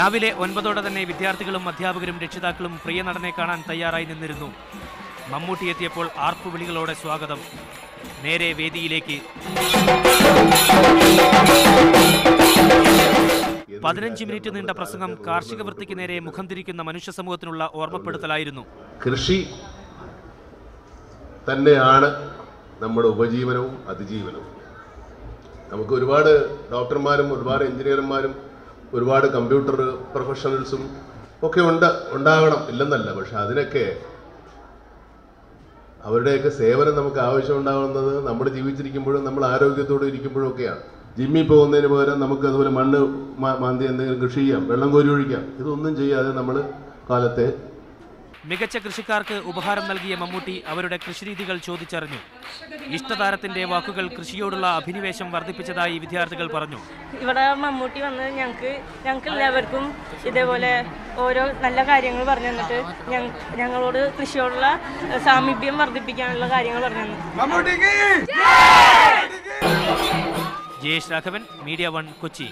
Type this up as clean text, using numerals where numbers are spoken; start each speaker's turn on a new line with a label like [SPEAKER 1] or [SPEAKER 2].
[SPEAKER 1] രാവിലെ 9 തന്നെ വിദ്യാർത്ഥികളും അധ്യാപകരും രക്ഷിതാക്കളും പ്രിയ നടനെ കാണാൻ തയ്യാറായി നിന്നിരുന്നു. മമ്മൂട്ടി എത്തിയപ്പോൾ ആർപ്പുവിളികളോടെ സ്വാഗതം. നേരെ വേദിയിലേക്ക്. 15 മിനിറ്റ് നീണ്ട പ്രസംഗം കാർഷിക വൃത്തിക്ക് നേരെ മുഖം തിരിക്കുന്ന മനുഷ്യ സമൂഹത്തിനുള്ള ഓർമ്മപ്പെടുത്തലായിരുന്നു.
[SPEAKER 2] കൃഷി തന്നെയാണ് നമ്മുടെ ഉപജീവനവും അതിജീവനവും. നമുക്ക് ഒരുപാട് ഡോക്ടർമാരും ഒരുപാട് എഞ്ചിനീയർമാരും ഒരുപാട് കമ്പ്യൂട്ടർ പ്രൊഫഷണൽസും ഒക്കെ ഉണ്ടാകണം, ഇല്ലെന്നല്ല. പക്ഷെ അതിനൊക്കെ അവരുടെയൊക്കെ സേവനം നമുക്ക് ആവശ്യമുണ്ടാകുന്നത് നമ്മൾ ജീവിച്ചിരിക്കുമ്പോഴും നമ്മൾ ആരോഗ്യത്തോടെ ഇരിക്കുമ്പോഴും ഒക്കെയാണ്. ജിമ്മിൽ പോകുന്നതിന് പകരം നമുക്ക് അതുപോലെ മണ്ണ് മാന്തി എന്തെങ്കിലും കൃഷി ചെയ്യാം, വെള്ളം കോരി ഒഴിക്കാം. ഇതൊന്നും ചെയ്യാതെ നമ്മൾ കാലത്തെ
[SPEAKER 1] മികച്ച കൃഷിക്കാർക്ക് ഉപഹാരം നൽകിയ മമ്മൂട്ടി അവരുടെ കൃഷിരീതികൾ ചോദിച്ചറിഞ്ഞു. ഇഷ്ടതാരത്തിന്റെ വാക്കുകൾ കൃഷിയോടുള്ള അഭിനിവേശം വർദ്ധിപ്പിച്ചതായി വിദ്യാർത്ഥികൾ പറഞ്ഞു.
[SPEAKER 3] ഇവിടെ മമ്മൂട്ടി വന്ന് ഞങ്ങൾക്ക് എല്ലാവർക്കും ഇതേപോലെ ഓരോ നല്ല കാര്യങ്ങൾ പറഞ്ഞു തന്നിട്ട് ഞങ്ങളോട് കൃഷിയോടുള്ള സാമീപ്യം വർദ്ധിപ്പിക്കാനുള്ള കാര്യങ്ങൾ പറഞ്ഞു തന്നു.
[SPEAKER 1] ജയേഷ് രാഘവൻ, മീഡിയ 1, കൊച്ചി.